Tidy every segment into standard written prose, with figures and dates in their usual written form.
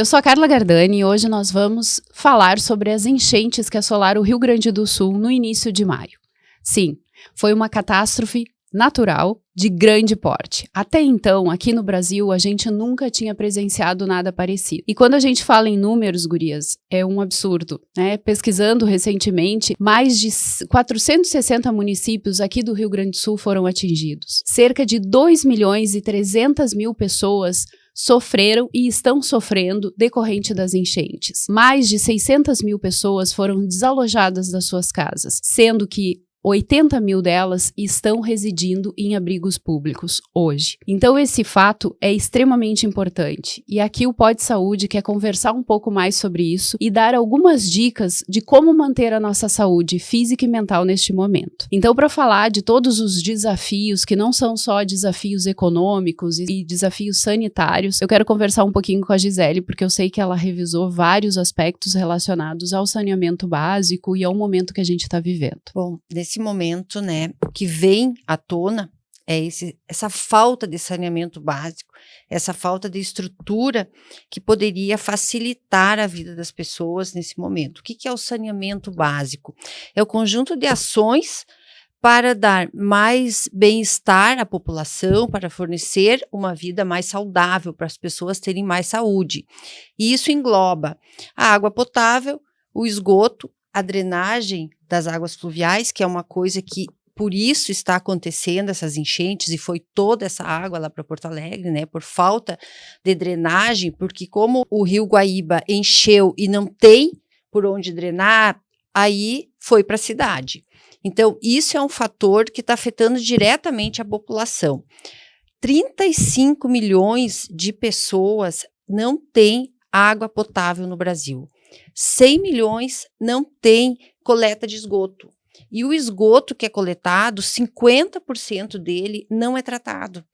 Eu sou a Carla Gardani e hoje nós vamos falar sobre as enchentes que assolaram o Rio Grande do Sul no início de maio. Sim, foi uma catástrofe natural de grande porte. Até então, aqui no Brasil, a gente nunca tinha presenciado nada parecido. E quando a gente fala em números, gurias, é um absurdo, né? Pesquisando recentemente, mais de 460 municípios aqui do Rio Grande do Sul foram atingidos. Cerca de 2.300.000 pessoas sofreram e estão sofrendo decorrente das enchentes. Mais de 600.000 pessoas foram desalojadas das suas casas, sendo que 80.000 delas estão residindo em abrigos públicos hoje. Então esse fato é extremamente importante e aqui o Pod Saúde quer conversar um pouco mais sobre isso e dar algumas dicas de como manter a nossa saúde física e mental neste momento. Então, para falar de todos os desafios, que não são só desafios econômicos e desafios sanitários, eu quero conversar um pouquinho com a Gisele, porque eu sei que ela revisou vários aspectos relacionados ao saneamento básico e ao momento que a gente está vivendo. Bom, nesse momento, né, o que vem à tona é essa falta de saneamento básico, essa falta de estrutura que poderia facilitar a vida das pessoas nesse momento. O que é o saneamento básico? É o conjunto de ações para dar mais bem-estar à população, para fornecer uma vida mais saudável, para as pessoas terem mais saúde. E isso engloba a água potável, o esgoto, a drenagem das águas pluviais, que é uma coisa que por isso está acontecendo essas enchentes e foi toda essa água lá para Porto Alegre, né, por falta de drenagem, porque como o Rio Guaíba encheu e não tem por onde drenar, aí foi para a cidade. Então, isso é um fator que está afetando diretamente a população. 35 milhões de pessoas não têm água potável no Brasil. 100 milhões não têm coleta de esgoto. E o esgoto que é coletado, 50% dele não é tratado.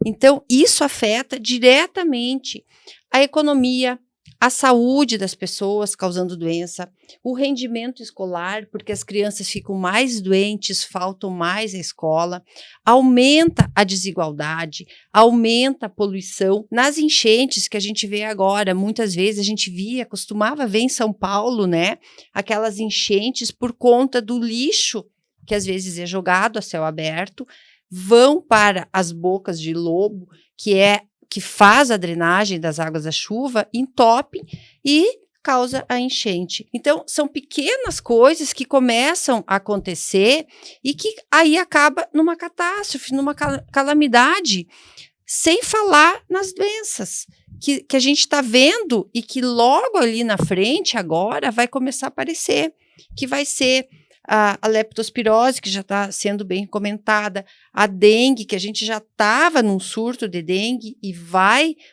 Então, isso afeta diretamente a economia, a saúde das pessoas, causando doença, o rendimento escolar, porque as crianças ficam mais doentes, faltam mais à escola, aumenta a desigualdade, aumenta a poluição. Nas enchentes que a gente vê agora, muitas vezes a gente costumava ver em São Paulo, né, aquelas enchentes por conta do lixo, que às vezes é jogado a céu aberto, vão para as bocas de lobo, que faz a drenagem das águas da chuva, entope e causa a enchente. Então, são pequenas coisas que começam a acontecer e que aí acaba numa catástrofe, numa calamidade, sem falar nas doenças que a gente está vendo e que logo ali na frente, agora, vai começar a aparecer, que vai ser a leptospirose, que já está sendo bem comentada, a dengue, que a gente já estava num surto de dengue e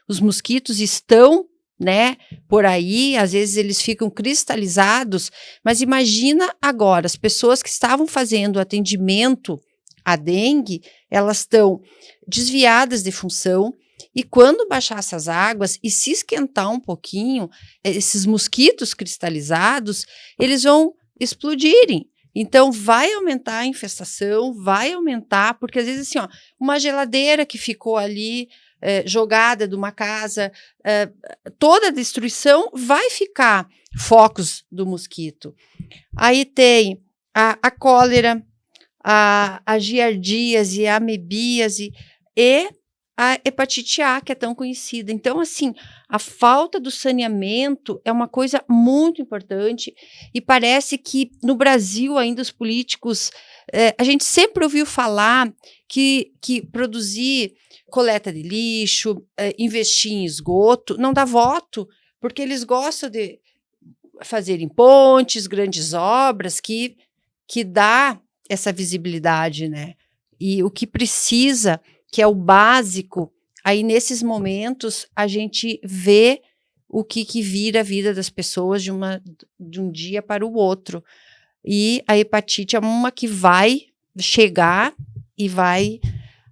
os mosquitos estão, né, por aí, às vezes eles ficam cristalizados, mas imagina agora, as pessoas que estavam fazendo atendimento à dengue, elas estão desviadas de função, e quando baixar essas águas e se esquentar um pouquinho, esses mosquitos cristalizados, eles vão explodirem. Então, vai aumentar a infestação, vai aumentar, porque às vezes, assim, ó, uma geladeira que ficou ali jogada de uma casa, toda a destruição vai ficar focos do mosquito. Aí tem a cólera, a giardíase, a amebíase e a hepatite A, que é tão conhecida. Então, assim, a falta do saneamento é uma coisa muito importante e parece que no Brasil ainda os políticos, a gente sempre ouviu falar que produzir coleta de lixo, investir em esgoto, não dá voto, porque eles gostam de fazerem pontes, grandes obras que dá essa visibilidade, né? E o que precisa, que é o básico, aí nesses momentos a gente vê o que vira a vida das pessoas de um dia para o outro. E a hepatite é uma que vai chegar e vai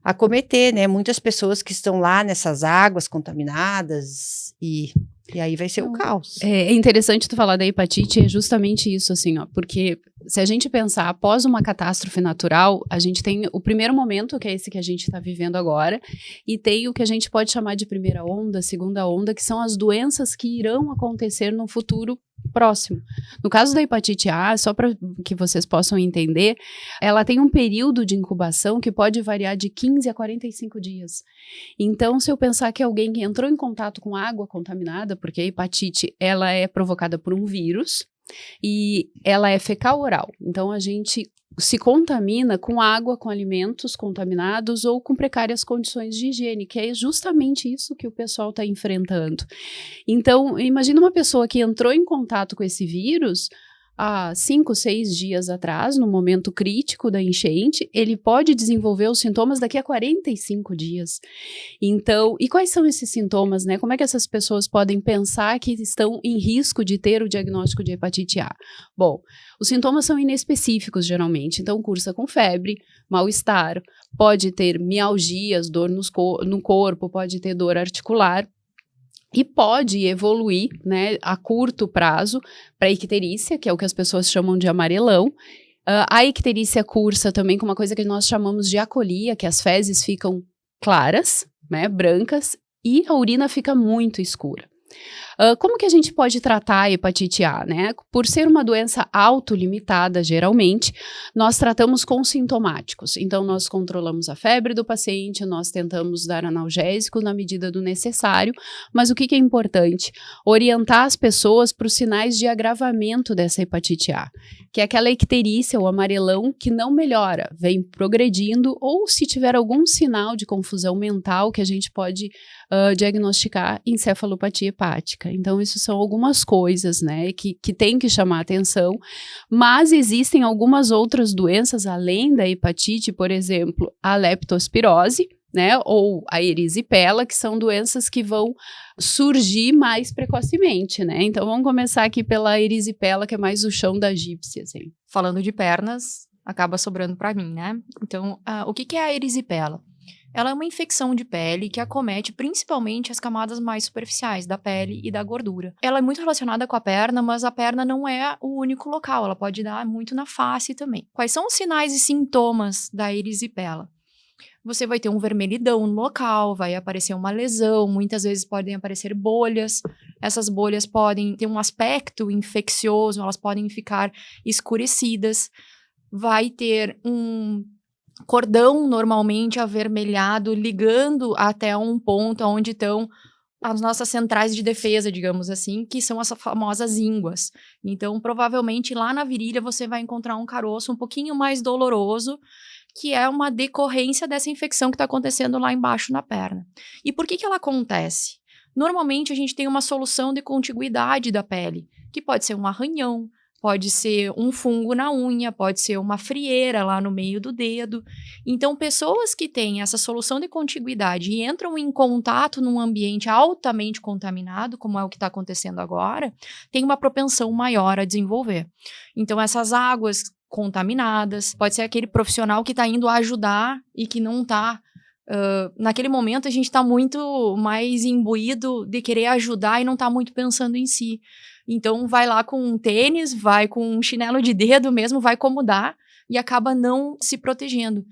acometer, né? Muitas pessoas que estão lá nessas águas contaminadas e E aí vai ser o caos. É interessante tu falar da hepatite, é justamente isso, assim, ó, porque se a gente pensar após uma catástrofe natural, a gente tem o primeiro momento, que é esse que a gente está vivendo agora, e tem o que a gente pode chamar de primeira onda, segunda onda, que são as doenças que irão acontecer no futuro próximo. No caso da hepatite A, só para que vocês possam entender, ela tem um período de incubação que pode variar de 15 a 45 dias. Então, se eu pensar que alguém que entrou em contato com água contaminada, porque a hepatite ela é provocada por um vírus e ela é fecal-oral. Então, a gente se contamina com água, com alimentos contaminados ou com precárias condições de higiene, que é justamente isso que o pessoal está enfrentando. Então, imagina uma pessoa que entrou em contato com esse vírus há 5, 6 dias atrás, no momento crítico da enchente, ele pode desenvolver os sintomas daqui a 45 dias. Então, e quais são esses sintomas, né? Como é que essas pessoas podem pensar que estão em risco de ter o diagnóstico de hepatite A? Bom, os sintomas são inespecíficos, geralmente. Então, cursa com febre, mal-estar, pode ter mialgias, dor no corpo, pode ter dor articular. E pode evoluir, né, a curto prazo para icterícia, que é o que as pessoas chamam de amarelão. A icterícia cursa também com uma coisa que nós chamamos de acolia, que as fezes ficam claras, né, brancas, e a urina fica muito escura. Como que a gente pode tratar a hepatite A, né? Por ser uma doença autolimitada, geralmente, nós tratamos com sintomáticos. Então, nós controlamos a febre do paciente, nós tentamos dar analgésico na medida do necessário, mas o que é importante? Orientar as pessoas para os sinais de agravamento dessa hepatite A, que é aquela icterícia, o amarelão, que não melhora, vem progredindo, ou se tiver algum sinal de confusão mental, que a gente pode diagnosticar encefalopatia hepática. Então, isso são algumas coisas, né, que tem que chamar atenção, mas existem algumas outras doenças, além da hepatite, por exemplo, a leptospirose, né, ou a erisipela, que são doenças que vão surgir mais precocemente, né? Então, vamos começar aqui pela erisipela, que é mais o chão da egípcia, assim. Falando de pernas, acaba sobrando para mim, né? Então, o que é a erisipela? Ela é uma infecção de pele que acomete principalmente as camadas mais superficiais da pele e da gordura. Ela é muito relacionada com a perna, mas a perna não é o único local, ela pode dar muito na face também. Quais são os sinais e sintomas da erisipela? Você vai ter um vermelhidão no local, vai aparecer uma lesão, muitas vezes podem aparecer bolhas. Essas bolhas podem ter um aspecto infeccioso, elas podem ficar escurecidas. Vai ter um cordão normalmente avermelhado ligando até um ponto onde estão as nossas centrais de defesa, digamos assim, que são as famosas ínguas. Então, provavelmente lá na virilha você vai encontrar um caroço um pouquinho mais doloroso, que é uma decorrência dessa infecção que está acontecendo lá embaixo na perna. E por que ela acontece? Normalmente a gente tem uma solução de contiguidade da pele, que pode ser um arranhão, pode ser um fungo na unha, pode ser uma frieira lá no meio do dedo. Então, pessoas que têm essa solução de contiguidade e entram em contato num ambiente altamente contaminado, como é o que está acontecendo agora, têm uma propensão maior a desenvolver. Então, essas águas contaminadas, pode ser aquele profissional que está indo ajudar e que não está... naquele momento, a gente está muito mais imbuído de querer ajudar e não está muito pensando em si. Então, vai lá com um tênis, vai com um chinelo de dedo mesmo, vai como dá e acaba não se protegendo.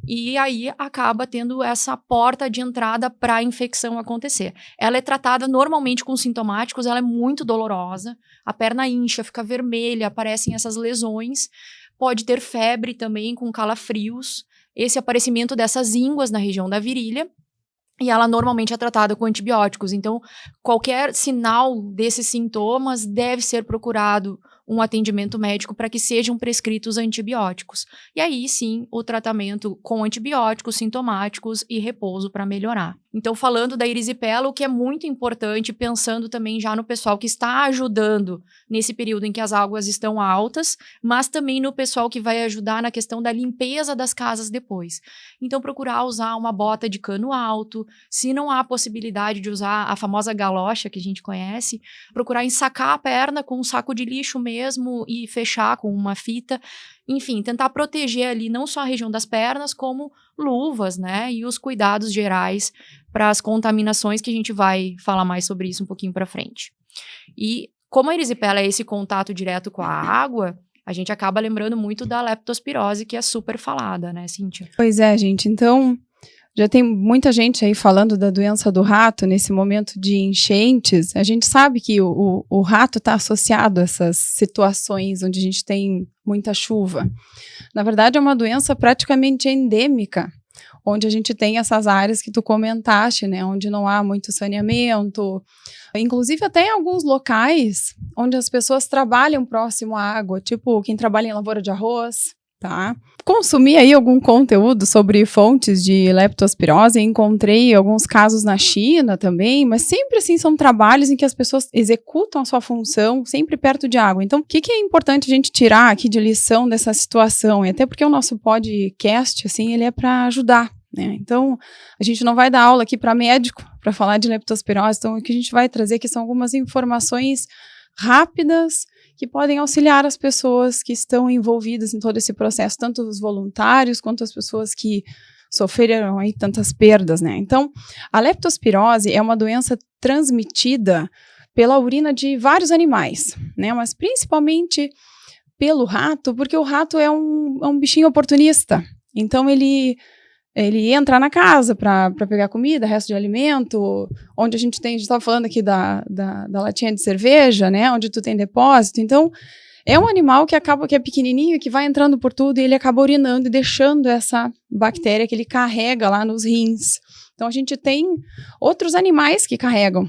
E aí, acaba tendo essa porta de entrada para a infecção acontecer. Ela é tratada normalmente com sintomáticos, ela é muito dolorosa, a perna incha, fica vermelha, aparecem essas lesões, pode ter febre também com calafrios, esse aparecimento dessas ínguas na região da virilha, e ela normalmente é tratada com antibióticos. Então, qualquer sinal desses sintomas deve ser procurado um atendimento médico para que sejam prescritos antibióticos. E aí, sim, o tratamento com antibióticos sintomáticos e repouso para melhorar. Então, falando da erisipela, o que é muito importante, pensando também já no pessoal que está ajudando nesse período em que as águas estão altas, mas também no pessoal que vai ajudar na questão da limpeza das casas depois. Então, procurar usar uma bota de cano alto. Se não há possibilidade de usar a famosa galocha que a gente conhece, procurar ensacar a perna com um saco de lixo mesmo, mesmo e fechar com uma fita. Enfim, tentar proteger ali não só a região das pernas, como luvas, né? E os cuidados gerais para as contaminações, que a gente vai falar mais sobre isso um pouquinho para frente. E como a erisipela é esse contato direto com a água, a gente acaba lembrando muito da leptospirose, que é super falada, né, Cíntia? Pois é, gente. Então, já tem muita gente aí falando da doença do rato nesse momento de enchentes. A gente sabe que o rato está associado a essas situações onde a gente tem muita chuva. Na verdade, é uma doença praticamente endêmica, onde a gente tem essas áreas que tu comentaste, né, onde não há muito saneamento, inclusive até em alguns locais onde as pessoas trabalham próximo à água, tipo quem trabalha em lavoura de arroz, tá? Consumi aí algum conteúdo sobre fontes de leptospirose, encontrei alguns casos na China também, mas sempre assim são trabalhos em que as pessoas executam a sua função sempre perto de água. Então, o que é importante a gente tirar aqui de lição dessa situação? E até porque o nosso podcast, assim, ele é para ajudar, né? Então, a gente não vai dar aula aqui para médico para falar de leptospirose, então o que a gente vai trazer aqui são algumas informações rápidas que podem auxiliar as pessoas que estão envolvidas em todo esse processo, tanto os voluntários quanto as pessoas que sofreram aí tantas perdas, né? Então, a leptospirose é uma doença transmitida pela urina de vários animais, né? Mas principalmente pelo rato, porque o rato é um bichinho oportunista. Então, ele entra na casa para pegar comida, resto de alimento, onde a gente estava falando aqui da latinha de cerveja, né, onde tu tem depósito. Então, é um animal que é pequenininho, que vai entrando por tudo e ele acaba urinando e deixando essa bactéria que ele carrega lá nos rins. Então, a gente tem outros animais que carregam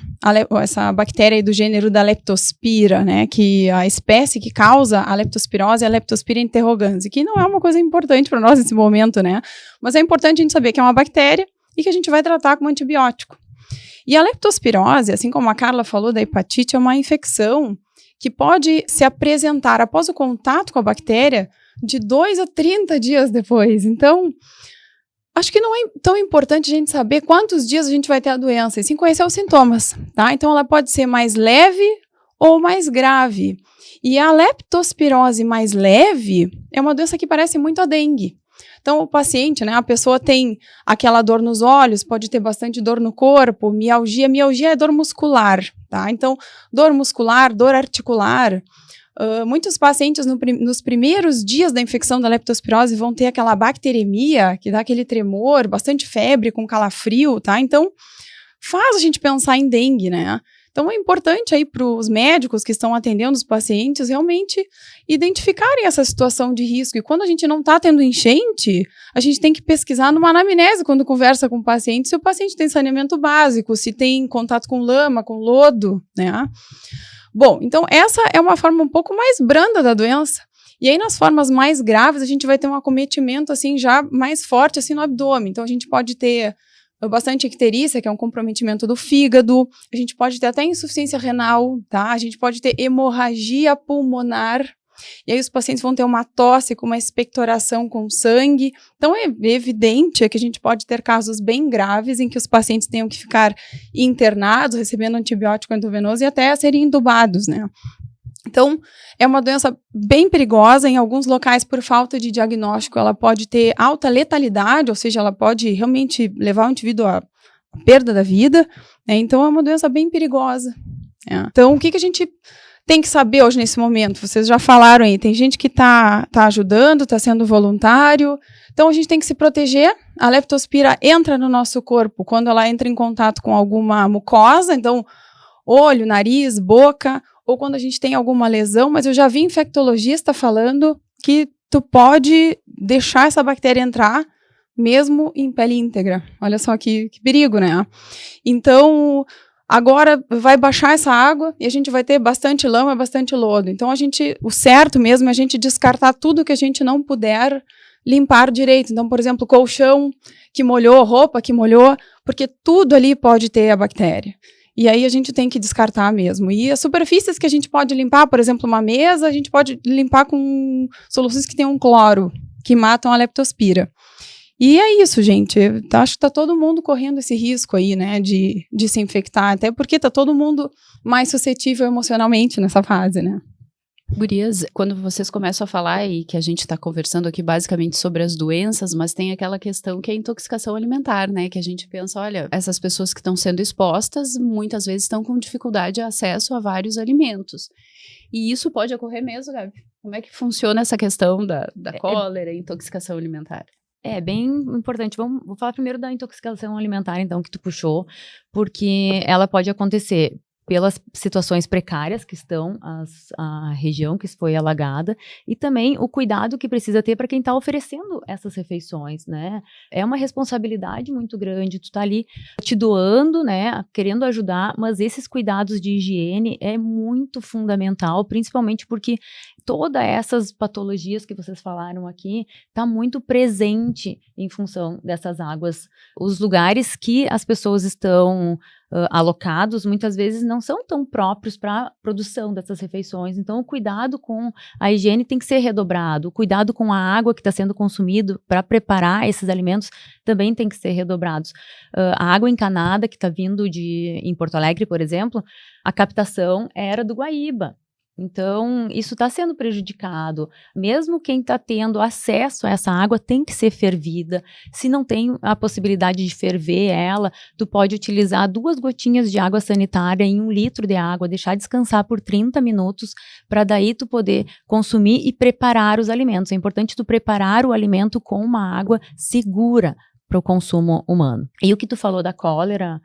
essa bactéria aí do gênero da Leptospira, né? Que a espécie que causa a leptospirose é a Leptospira interrogans, que não é uma coisa importante para nós nesse momento, né? Mas é importante a gente saber que é uma bactéria e que a gente vai tratar com antibiótico. E a leptospirose, assim como a Carla falou da hepatite, é uma infecção que pode se apresentar após o contato com a bactéria de 2 a 30 dias depois. Então, acho que não é tão importante a gente saber quantos dias a gente vai ter a doença, e sim conhecer os sintomas, tá? Então, ela pode ser mais leve ou mais grave. E a leptospirose mais leve é uma doença que parece muito a dengue. Então, o paciente, né, a pessoa tem aquela dor nos olhos, pode ter bastante dor no corpo, mialgia. Mialgia é dor muscular, tá? Então, dor muscular, dor articular. Muitos pacientes nos primeiros dias da infecção da leptospirose vão ter aquela bacteremia, que dá aquele tremor, bastante febre com calafrio, tá? Então, faz a gente pensar em dengue, né? Então, é importante aí para os médicos que estão atendendo os pacientes realmente identificarem essa situação de risco. E quando a gente não está tendo enchente, a gente tem que pesquisar numa anamnese quando conversa com o paciente, se o paciente tem saneamento básico, se tem contato com lama, com lodo, né? Bom, então essa é uma forma um pouco mais branda da doença. E aí nas formas mais graves a gente vai ter um acometimento assim já mais forte assim no abdômen. Então a gente pode ter bastante icterícia, que é um comprometimento do fígado. A gente pode ter até insuficiência renal, tá? A gente pode ter hemorragia pulmonar. E aí os pacientes vão ter uma tosse com uma expectoração com sangue. Então é evidente que a gente pode ter casos bem graves em que os pacientes tenham que ficar internados, recebendo antibiótico endovenoso e até serem entubados, né? Então, é uma doença bem perigosa. Em alguns locais, por falta de diagnóstico, ela pode ter alta letalidade, ou seja, ela pode realmente levar o indivíduo à perda da vida, né? Então, é uma doença bem perigosa. Né? Então, o que a gente tem que saber hoje nesse momento? Vocês já falaram aí, tem gente que tá ajudando, está sendo voluntário. Então, a gente tem que se proteger. A leptospira entra no nosso corpo quando ela entra em contato com alguma mucosa, então, olho, nariz, boca, ou quando a gente tem alguma lesão, mas eu já vi infectologista falando que tu pode deixar essa bactéria entrar mesmo em pele íntegra. Olha só que perigo, né? Então, agora vai baixar essa água e a gente vai ter bastante lama, bastante lodo. Então, o certo mesmo é a gente descartar tudo que a gente não puder limpar direito. Então, por exemplo, colchão que molhou, roupa que molhou, porque tudo ali pode ter a bactéria. E aí a gente tem que descartar mesmo. E as superfícies que a gente pode limpar, por exemplo, uma mesa, a gente pode limpar com soluções que tenham cloro, que matam a leptospira. E é isso, gente. Eu acho que tá todo mundo correndo esse risco aí, né, de se infectar, até porque tá todo mundo mais suscetível emocionalmente nessa fase, né? Gurias, quando vocês começam a falar e que a gente está conversando aqui basicamente sobre as doenças, mas tem aquela questão que é a intoxicação alimentar, né? Que a gente pensa, olha, essas pessoas que estão sendo expostas muitas vezes estão com dificuldade de acesso a vários alimentos. E isso pode ocorrer mesmo, Gabi? Como é que funciona essa questão da cólera e intoxicação alimentar? É bem importante. Vou falar primeiro da intoxicação alimentar, então, que tu puxou, porque ela pode acontecer pelas situações precárias que estão a região que foi alagada e também o cuidado que precisa ter para quem está oferecendo essas refeições, né? É uma responsabilidade muito grande, tu tá ali te doando, né, querendo ajudar, mas esses cuidados de higiene é muito fundamental, principalmente porque todas essas patologias que vocês falaram aqui tá muito presente em função dessas águas. Os lugares que as pessoas estão alocados, muitas vezes não são tão próprios para a produção dessas refeições. Então, o cuidado com a higiene tem que ser redobrado. O cuidado com a água que está sendo consumido para preparar esses alimentos também tem que ser redobrados. A água encanada que está vindo em Porto Alegre, por exemplo, a captação era do Guaíba. Então, isso está sendo prejudicado. Mesmo quem está tendo acesso a essa água tem que ser fervida. Se não tem a possibilidade de ferver ela, tu pode utilizar 2 gotinhas de água sanitária em 1 litro de água, deixar descansar por 30 minutos, para daí tu poder consumir e preparar os alimentos. É importante tu preparar o alimento com uma água segura para o consumo humano. E o que tu falou da cólera,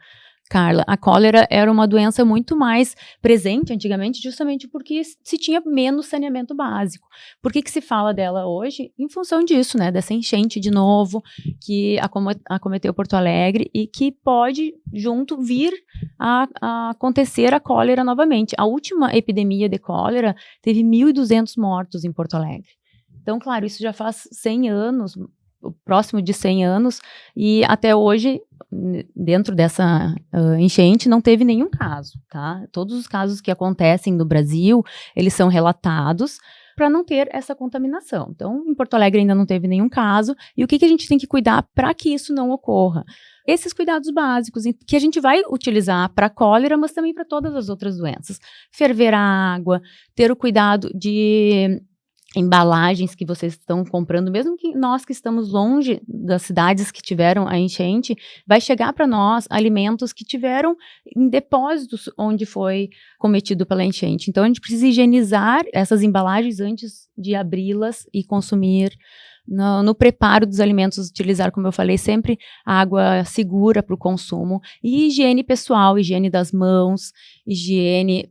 Carla, a cólera era uma doença muito mais presente antigamente, justamente porque se tinha menos saneamento básico. Por que se fala dela hoje? Em função disso, né? Dessa enchente de novo, que acometeu Porto Alegre e que pode, junto, vir a acontecer a cólera novamente. A última epidemia de cólera teve 1.200 mortos em Porto Alegre. Então, claro, isso já faz 100 anos, próximo de 100 anos, e até hoje, dentro dessa enchente, não teve nenhum caso, tá? Todos os casos que acontecem no Brasil, eles são relatados para não ter essa contaminação. Então, em Porto Alegre ainda não teve nenhum caso, e o que a gente tem que cuidar para que isso não ocorra? Esses cuidados básicos que a gente vai utilizar para a cólera, mas também para todas as outras doenças. Ferver a água, ter o cuidado de embalagens que vocês estão comprando, mesmo que nós que estamos longe das cidades que tiveram a enchente, vai chegar para nós alimentos que tiveram em depósitos onde foi cometido pela enchente. Então, a gente precisa higienizar essas embalagens antes de abri-las e consumir. No preparo dos alimentos, utilizar, como eu falei, sempre água segura para o consumo e higiene pessoal, higiene das mãos, higiene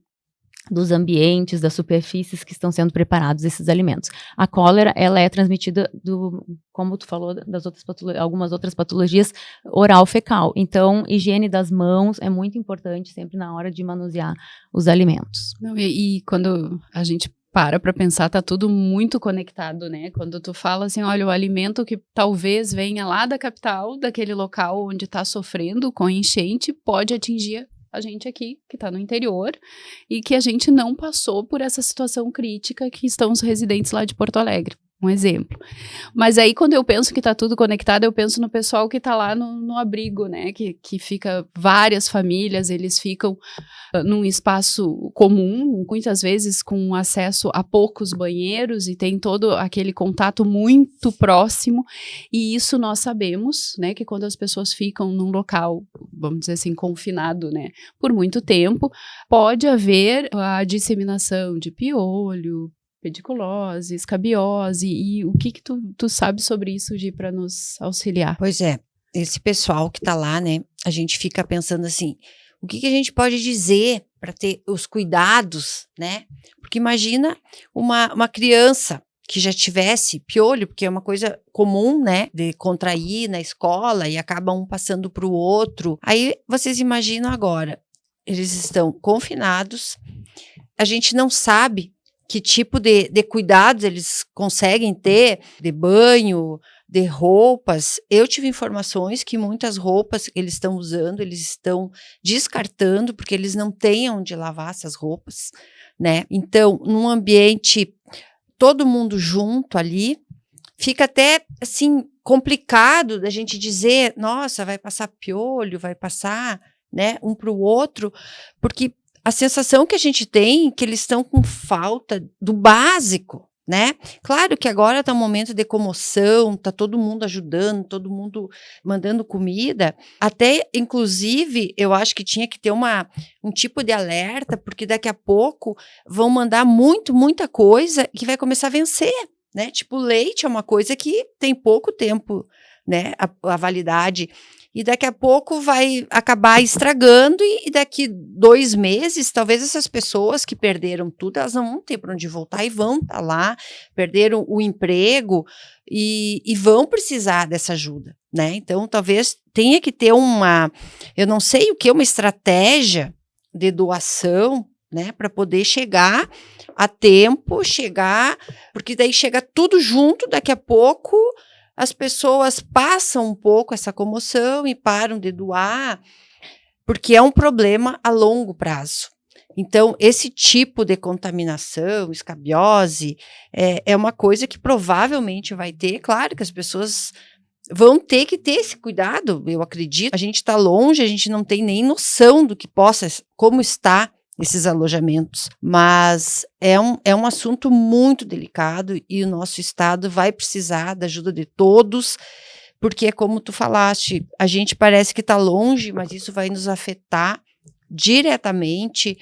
dos ambientes, das superfícies que estão sendo preparados esses alimentos. A cólera, ela é transmitida como tu falou, algumas outras patologias oral-fecal. Então, higiene das mãos é muito importante sempre na hora de manusear os alimentos. Não, e quando a gente para pensar, tá tudo muito conectado, né? Quando tu fala assim, olha, o alimento que talvez venha lá da capital, daquele local onde está sofrendo com enchente, pode atingir a gente aqui, que está no interior, e que a gente não passou por essa situação crítica que estão os residentes lá de Porto Alegre. Um exemplo. Mas aí, quando eu penso que está tudo conectado, eu penso no pessoal que está lá no abrigo, né? Que fica várias famílias, eles ficam num espaço comum, muitas vezes com acesso a poucos banheiros e tem todo aquele contato muito próximo. E isso nós sabemos, né? Que quando as pessoas ficam num local, vamos dizer assim, confinado, né? Por muito tempo, pode haver a disseminação de piolho, pediculose, escabiose, e o que tu sabe sobre isso, Gi, para nos auxiliar? Pois é, esse pessoal que tá lá, né, a gente fica pensando assim, o que a gente pode dizer para ter os cuidados, né, porque imagina uma criança que já tivesse piolho, porque é uma coisa comum, né, de contrair na escola e acaba um passando para o outro, aí vocês imaginam agora, eles estão confinados, a gente não sabe que tipo de cuidados eles conseguem ter, de banho, de roupas. Eu tive informações que muitas roupas que eles estão usando, eles estão descartando, porque eles não têm onde lavar essas roupas, né? Então, num ambiente, todo mundo junto ali, fica até, assim, complicado da gente dizer, nossa, vai passar piolho, vai passar, né, um para o outro, porque a sensação que a gente tem é que eles estão com falta do básico, né? Claro que agora está um momento de comoção, está todo mundo ajudando, todo mundo mandando comida. Até, inclusive, eu acho que tinha que ter um tipo de alerta, porque daqui a pouco vão mandar muita coisa que vai começar a vencer, né? Tipo, leite é uma coisa que tem pouco tempo, né? A validade. E daqui a pouco vai acabar estragando e daqui 2 meses, talvez essas pessoas que perderam tudo, elas não vão ter para onde voltar e vão estar lá, perderam o emprego e vão precisar dessa ajuda, né? Então, talvez tenha que ter eu não sei o que, uma estratégia de doação, né? Para poder chegar a tempo, porque daí chega tudo junto, daqui a pouco as pessoas passam um pouco essa comoção e param de doar, porque é um problema a longo prazo. Então, esse tipo de contaminação, escabiose, é uma coisa que provavelmente vai ter. Claro que as pessoas vão ter que ter esse cuidado, eu acredito. A gente está longe, a gente não tem nem noção do que como está esses alojamentos, mas é um assunto muito delicado e o nosso estado vai precisar da ajuda de todos, porque é como tu falaste, a gente parece que está longe, mas isso vai nos afetar diretamente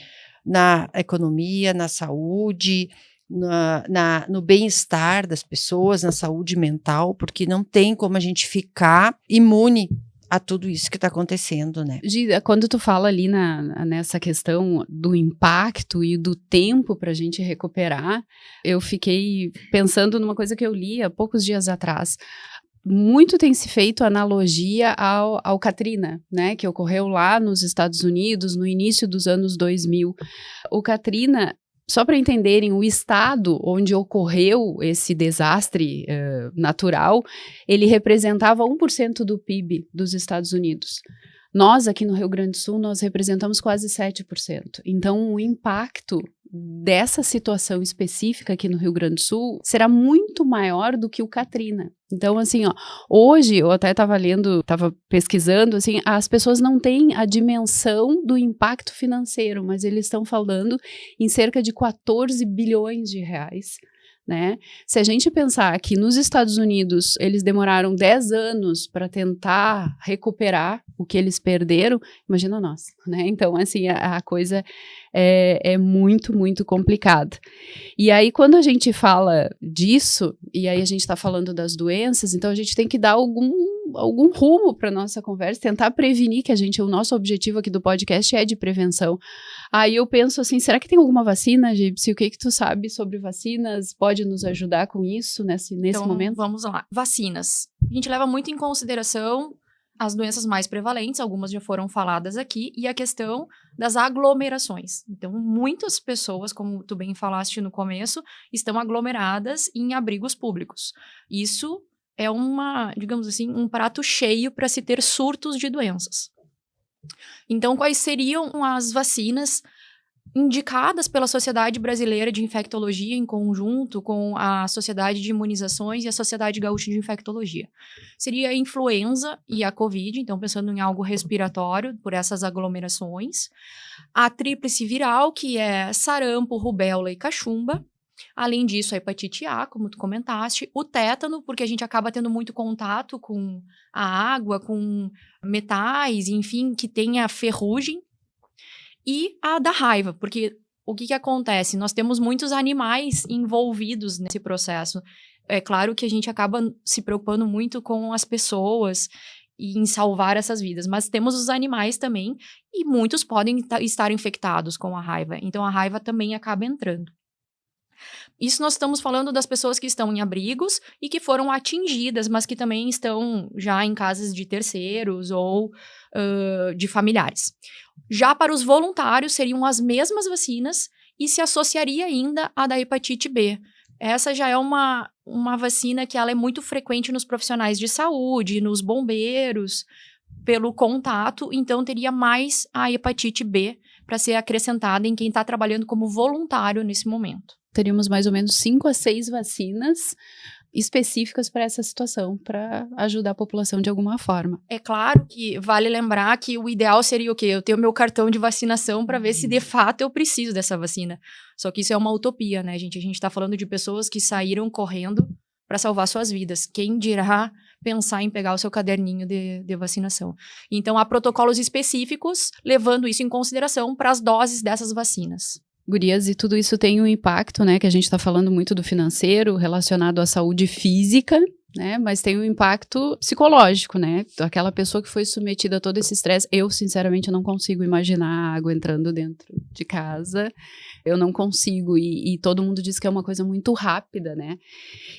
na economia, na saúde, no bem-estar das pessoas, na saúde mental, porque não tem como a gente ficar imune a tudo isso que está acontecendo, né? Gida, quando tu fala ali nessa questão do impacto e do tempo para a gente recuperar, eu fiquei pensando numa coisa que eu li há poucos dias atrás. Muito tem se feito analogia ao Katrina, né, que ocorreu lá nos Estados Unidos no início dos anos 2000. O Katrina, só para entenderem, o estado onde ocorreu esse desastre natural, ele representava 1% do PIB dos Estados Unidos. Nós, aqui no Rio Grande do Sul, nós representamos quase 7%. Então, o impacto dessa situação específica aqui no Rio Grande do Sul será muito maior do que o Katrina. Então, assim, ó, hoje, eu até estava pesquisando, assim, as pessoas não têm a dimensão do impacto financeiro, mas eles estão falando em cerca de 14 bilhões de reais, né? Se a gente pensar que nos Estados Unidos eles demoraram 10 anos para tentar recuperar o que eles perderam, imagina nós, né? Então, assim, a coisa é muito complicada. E aí, quando a gente fala disso, e aí a gente está falando das doenças, então a gente tem que dar algum rumo para nossa conversa, tentar prevenir, que o nosso objetivo aqui do podcast é de prevenção. Aí eu penso assim, será que tem alguma vacina, Gipsy? O que tu sabe sobre vacinas? Pode nos ajudar com isso nesse momento? Vamos lá. Vacinas. A gente leva muito em consideração as doenças mais prevalentes, algumas já foram faladas aqui, e a questão das aglomerações. Então, muitas pessoas, como tu bem falaste no começo, estão aglomeradas em abrigos públicos. Isso é digamos assim, um prato cheio para se ter surtos de doenças. Então, quais seriam as vacinas indicadas pela Sociedade Brasileira de Infectologia em conjunto com a Sociedade de Imunizações e a Sociedade Gaúcha de Infectologia? Seria a influenza e a Covid, então pensando em algo respiratório por essas aglomerações. A tríplice viral, que é sarampo, rubéola e cachumba. Além disso, a hepatite A, como tu comentaste, o tétano, porque a gente acaba tendo muito contato com a água, com metais, enfim, que tenha ferrugem, e a da raiva, porque o que acontece? Nós temos muitos animais envolvidos nesse processo. É claro que a gente acaba se preocupando muito com as pessoas e em salvar essas vidas, mas temos os animais também, e muitos podem estar infectados com a raiva, então a raiva também acaba entrando. Isso nós estamos falando das pessoas que estão em abrigos e que foram atingidas, mas que também estão já em casas de terceiros ou de familiares. Já para os voluntários, seriam as mesmas vacinas e se associaria ainda à da hepatite B. Essa já é uma vacina que ela é muito frequente nos profissionais de saúde, nos bombeiros, pelo contato, então teria mais a hepatite B para ser acrescentada em quem está trabalhando como voluntário nesse momento. Teríamos mais ou menos 5 a 6 vacinas específicas para essa situação, para ajudar a população de alguma forma. É claro que vale lembrar que o ideal seria o quê? Eu ter o meu cartão de vacinação para ver se de fato eu preciso dessa vacina. Só que isso é uma utopia, né, gente? A gente tá falando de pessoas que saíram correndo para salvar suas vidas. Quem dirá pensar em pegar o seu caderninho de vacinação? Então, há protocolos específicos levando isso em consideração para as doses dessas vacinas. Gurias, e tudo isso tem um impacto, né, que a gente está falando muito do financeiro, relacionado à saúde física, né, mas tem um impacto psicológico, né, aquela pessoa que foi submetida a todo esse estresse, eu, sinceramente, não consigo imaginar a água entrando dentro de casa, eu não consigo, e todo mundo diz que é uma coisa muito rápida, né.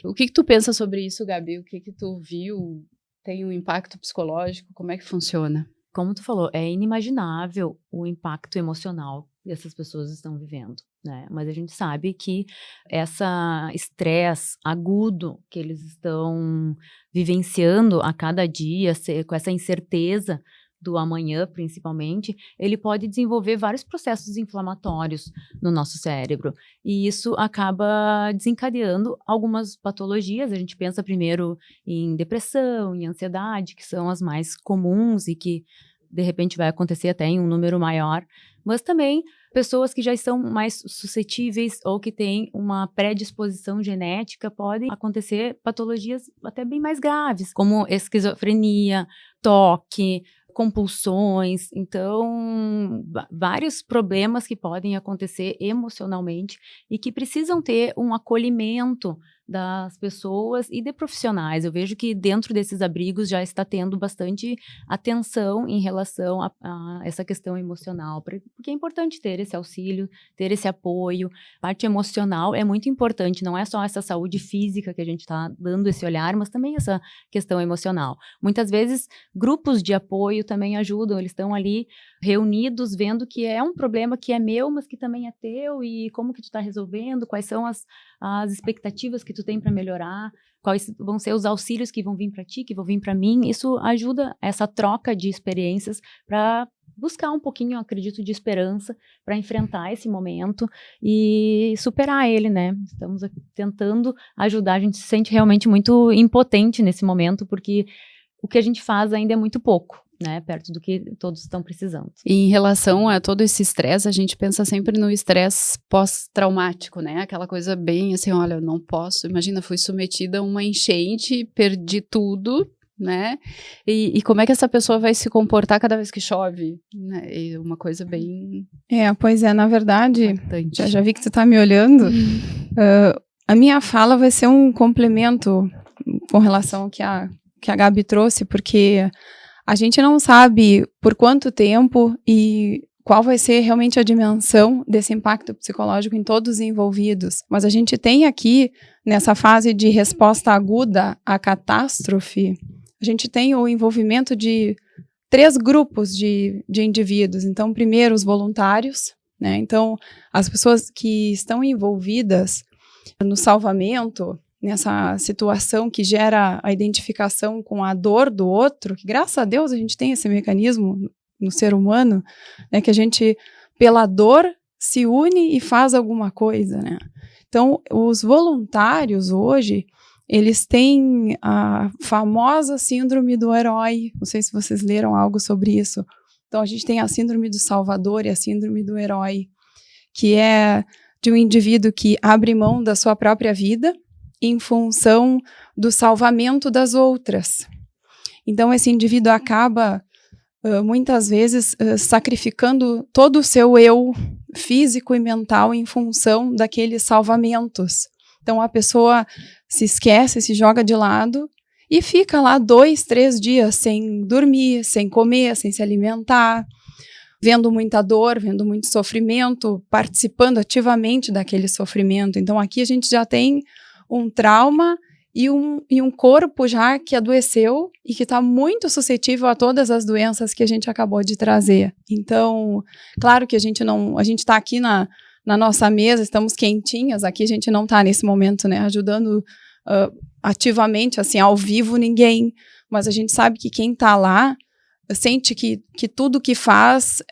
O que tu pensa sobre isso, Gabi? O que tu viu? Tem um impacto psicológico? Como é que funciona? Como tu falou, é inimaginável o impacto emocional que essas pessoas estão vivendo, né? Mas a gente sabe que essa estresse agudo que eles estão vivenciando a cada dia, com essa incerteza do amanhã, principalmente, ele pode desenvolver vários processos inflamatórios no nosso cérebro. E isso acaba desencadeando algumas patologias. A gente pensa primeiro em depressão, em ansiedade, que são as mais comuns e que, de repente, vai acontecer até em um número maior, mas também pessoas que já estão mais suscetíveis ou que têm uma predisposição genética, podem acontecer patologias até bem mais graves, como esquizofrenia, toque, compulsões, então vários problemas que podem acontecer emocionalmente e que precisam ter um acolhimento das pessoas e de profissionais. Eu vejo que dentro desses abrigos já está tendo bastante atenção em relação a essa questão emocional, porque é importante ter esse auxílio, ter esse apoio. A parte emocional é muito importante, não é só essa saúde física que a gente está dando esse olhar, mas também essa questão emocional. Muitas vezes, grupos de apoio também ajudam, eles estão ali reunidos, vendo que é um problema que é meu, mas que também é teu, e como que tu está resolvendo, quais são as expectativas que tu tem para melhorar, quais vão ser os auxílios que vão vir para ti, que vão vir para mim. Isso ajuda essa troca de experiências para buscar um pouquinho, eu acredito, de esperança para enfrentar esse momento e superar ele, né? Estamos tentando ajudar, a gente se sente realmente muito impotente nesse momento, porque o que a gente faz ainda é muito pouco, né, perto do que todos estão precisando. E em relação a todo esse estresse, a gente pensa sempre no estresse pós-traumático, né, aquela coisa bem assim, olha, eu não posso, imagina, fui submetida a uma enchente, perdi tudo, né, e como é que essa pessoa vai se comportar cada vez que chove, né, é uma coisa bem... Pois é, na verdade, impactante. já vi que tu tá me olhando, a minha fala vai ser um complemento com relação ao que a Gabi trouxe, porque a gente não sabe por quanto tempo e qual vai ser realmente a dimensão desse impacto psicológico em todos os envolvidos. Mas a gente tem aqui, nessa fase de resposta aguda à catástrofe, a gente tem o envolvimento de 3 grupos de indivíduos. Então, primeiro, os voluntários, né? Então, as pessoas que estão envolvidas no salvamento, nessa situação que gera a identificação com a dor do outro, que graças a Deus a gente tem esse mecanismo no ser humano, né, que a gente, pela dor, se une e faz alguma coisa, né? Então, os voluntários hoje, eles têm a famosa síndrome do herói, não sei se vocês leram algo sobre isso. Então, a gente tem a síndrome do salvador e a síndrome do herói, que é de um indivíduo que abre mão da sua própria vida em função do salvamento das outras. Então, esse indivíduo acaba, muitas vezes, sacrificando todo o seu eu físico e mental em função daqueles salvamentos. Então, a pessoa se esquece, se joga de lado e fica lá 2, 3 dias sem dormir, sem comer, sem se alimentar, vendo muita dor, vendo muito sofrimento, participando ativamente daquele sofrimento. Então, aqui a gente já tem um trauma e um corpo já que adoeceu e que está muito suscetível a todas as doenças que a gente acabou de trazer. Então, claro que a gente está aqui na nossa mesa, estamos quentinhas, aqui a gente não está nesse momento, né, ajudando ativamente, assim, ao vivo ninguém, mas a gente sabe que quem está lá sente que tudo que faz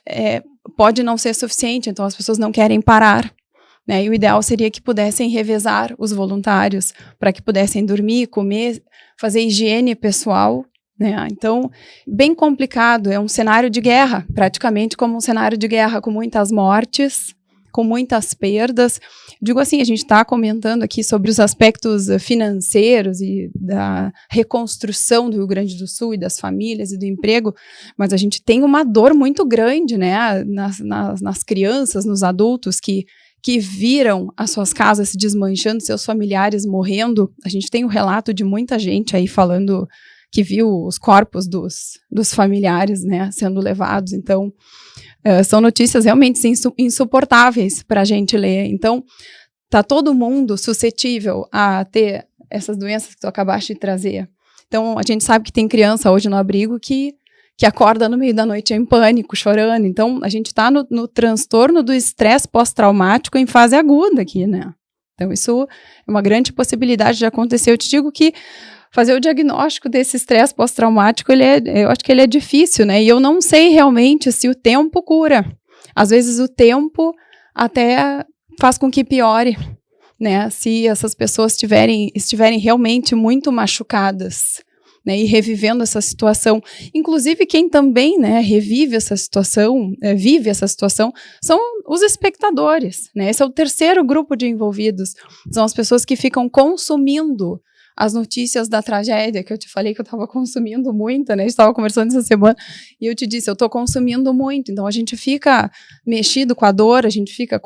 pode não ser suficiente, então as pessoas não querem parar, né? E o ideal seria que pudessem revezar os voluntários para que pudessem dormir, comer, fazer higiene pessoal, né? Então, bem complicado, é um cenário de guerra, praticamente como um cenário de guerra, com muitas mortes, com muitas perdas. Digo assim, a gente está comentando aqui sobre os aspectos financeiros e da reconstrução do Rio Grande do Sul e das famílias e do emprego, mas a gente tem uma dor muito grande, né, nas crianças, nos adultos que viram as suas casas se desmanchando, seus familiares morrendo. A gente tem um relato de muita gente aí falando que viu os corpos dos familiares, né, sendo levados. Então, são notícias realmente insuportáveis para a gente ler. Então, está todo mundo suscetível a ter essas doenças que tu acabaste de trazer. Então, a gente sabe que tem criança hoje no abrigo que acorda no meio da noite em pânico, chorando. Então, a gente está no transtorno do estresse pós-traumático em fase aguda aqui, né? Então, isso é uma grande possibilidade de acontecer. Eu te digo que fazer o diagnóstico desse estresse pós-traumático, eu acho que ele é difícil, né? E eu não sei realmente se o tempo cura. Às vezes o tempo até faz com que piore, né? Se essas pessoas estiverem realmente muito machucadas, né? E revivendo essa situação. Inclusive, quem também, né, revive essa situação, vive essa situação, são os espectadores, né? Esse é o terceiro grupo de envolvidos. São as pessoas que ficam consumindo as notícias da tragédia, que eu te falei que eu estava consumindo muito, né? A gente estava conversando essa semana, e eu te disse, eu estou consumindo muito. Então, a gente fica mexido com a dor, a gente fica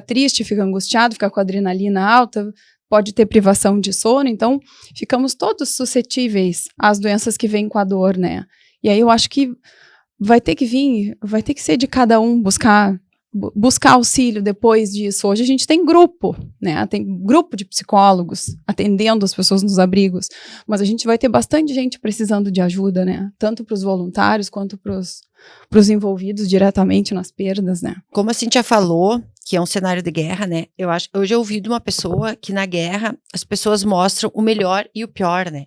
triste, fica angustiado, fica com a adrenalina alta, pode ter privação de sono. Então, ficamos todos suscetíveis às doenças que vêm com a dor, né? E aí, eu acho que vai ter que ser de cada um buscar auxílio depois disso. Hoje a gente tem grupo, né? Tem grupo de psicólogos atendendo as pessoas nos abrigos, mas a gente vai ter bastante gente precisando de ajuda, né? Tanto para os voluntários quanto para os envolvidos diretamente nas perdas, né? Como a Cíntia falou, que é um cenário de guerra, né? Hoje eu ouvi de uma pessoa que na guerra as pessoas mostram o melhor e o pior, né?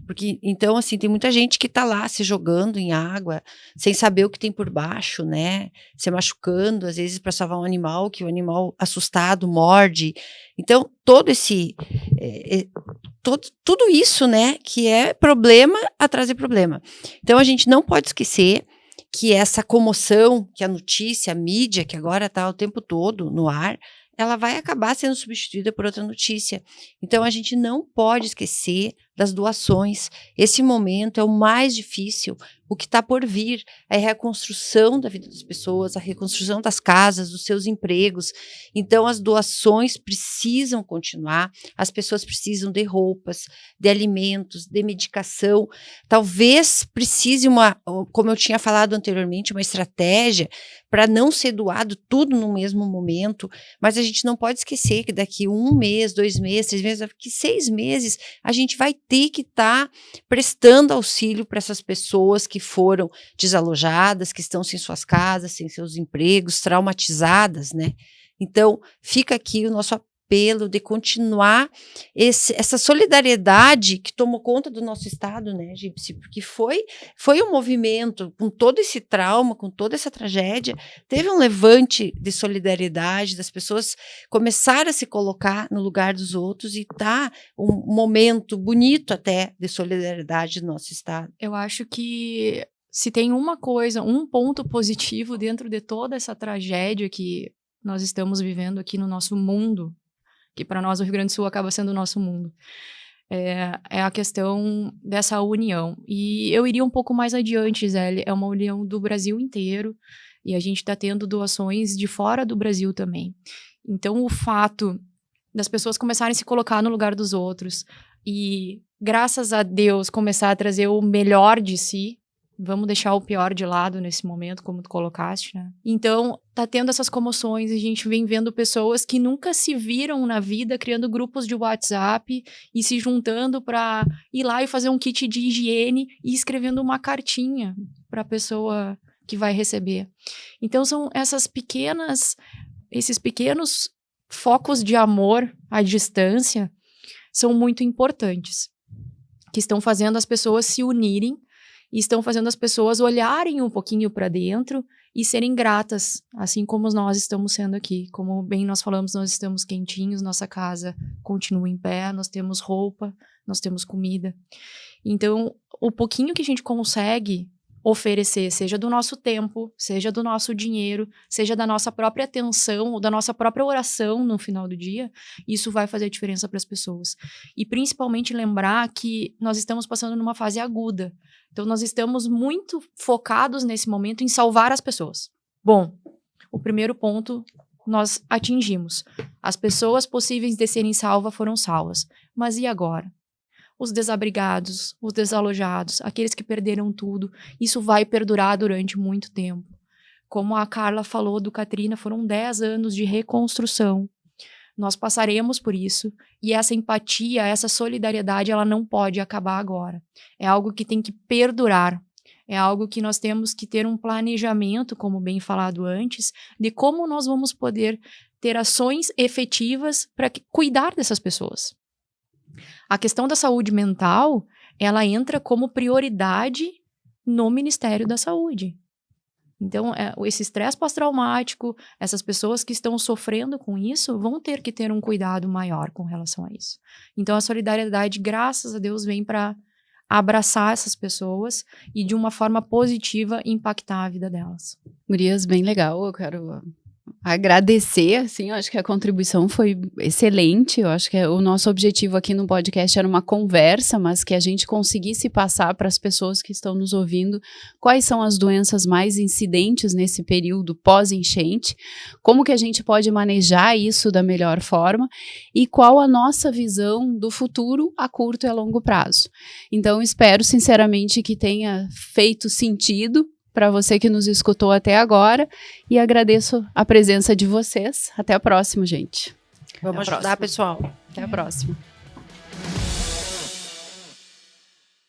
Porque, então, assim, tem muita gente que tá lá se jogando em água, sem saber o que tem por baixo, né? Se machucando, às vezes, para salvar um animal, que o animal assustado morde. Então, tudo isso, né? Que é problema atrás de problema. Então, a gente não pode esquecer que essa comoção, que a notícia, a mídia, que agora está o tempo todo no ar, ela vai acabar sendo substituída por outra notícia. Então, a gente não pode esquecer das doações. Esse momento é o mais difícil. O que está por vir é a reconstrução da vida das pessoas, a reconstrução das casas, dos seus empregos. Então, as doações precisam continuar. As pessoas precisam de roupas, de alimentos, de medicação. Talvez precise como eu tinha falado anteriormente, uma estratégia para não ser doado tudo no mesmo momento. Mas a gente não pode esquecer que daqui 1 mês, 2 meses, 3 meses, daqui 6 meses, a gente vai ter que estar prestando auxílio para essas pessoas que foram desalojadas, que estão sem suas casas, sem seus empregos, traumatizadas, né? Então, fica aqui o nosso apelo de continuar essa solidariedade que tomou conta do nosso estado, né, Gipsy? Porque foi um movimento, com todo esse trauma, com toda essa tragédia, teve um levante de solidariedade, das pessoas começaram a se colocar no lugar dos outros, e tá um momento bonito até de solidariedade no nosso estado. Eu acho que se tem uma coisa, um ponto positivo dentro de toda essa tragédia que nós estamos vivendo aqui no nosso mundo, que para nós o Rio Grande do Sul acaba sendo o nosso mundo, é a questão dessa união. E eu iria um pouco mais adiante, Zé, é uma união do Brasil inteiro, e a gente está tendo doações de fora do Brasil também. Então, o fato das pessoas começarem a se colocar no lugar dos outros e, graças a Deus, começar a trazer o melhor de si, vamos deixar o pior de lado nesse momento, como tu colocaste, né? Então, tá tendo essas comoções, a gente vem vendo pessoas que nunca se viram na vida criando grupos de WhatsApp e se juntando para ir lá e fazer um kit de higiene e escrevendo uma cartinha para a pessoa que vai receber. Então, são esses pequenos focos de amor à distância são muito importantes, que estão fazendo as pessoas se unirem e estão fazendo as pessoas olharem um pouquinho para dentro e serem gratas, assim como nós estamos sendo aqui. Como bem nós falamos, nós estamos quentinhos, nossa casa continua em pé, nós temos roupa, nós temos comida. Então, o pouquinho que a gente consegue oferecer, seja do nosso tempo, seja do nosso dinheiro, seja da nossa própria atenção ou da nossa própria oração no final do dia, isso vai fazer diferença para as pessoas. E principalmente lembrar que nós estamos passando numa fase aguda. Então, nós estamos muito focados nesse momento em salvar as pessoas. Bom, o primeiro ponto nós atingimos. As pessoas possíveis de serem salvas foram salvas. Mas e agora? Os desabrigados, os desalojados, aqueles que perderam tudo, isso vai perdurar durante muito tempo. Como a Carla falou do Katrina, foram 10 anos de reconstrução. Nós passaremos por isso, e essa empatia, essa solidariedade, ela não pode acabar agora. É algo que tem que perdurar. É algo que nós temos que ter um planejamento, como bem falado antes, de como nós vamos poder ter ações efetivas para cuidar dessas pessoas. A questão da saúde mental, ela entra como prioridade no Ministério da Saúde. Então, esse estresse pós-traumático, essas pessoas que estão sofrendo com isso, vão ter que ter um cuidado maior com relação a isso. Então, a solidariedade, graças a Deus, vem para abraçar essas pessoas e, de uma forma positiva, impactar a vida delas. Gurias, bem legal, eu quero agradecer, assim, eu acho que a contribuição foi excelente, eu acho que o nosso objetivo aqui no podcast era uma conversa, mas que a gente conseguisse passar para as pessoas que estão nos ouvindo quais são as doenças mais incidentes nesse período pós-enchente, como que a gente pode manejar isso da melhor forma e qual a nossa visão do futuro a curto e a longo prazo. Então, espero sinceramente que tenha feito sentido para você que nos escutou até agora e agradeço a presença de vocês. Até a próxima, gente. Vamos ajudar, pessoal. Até a próxima.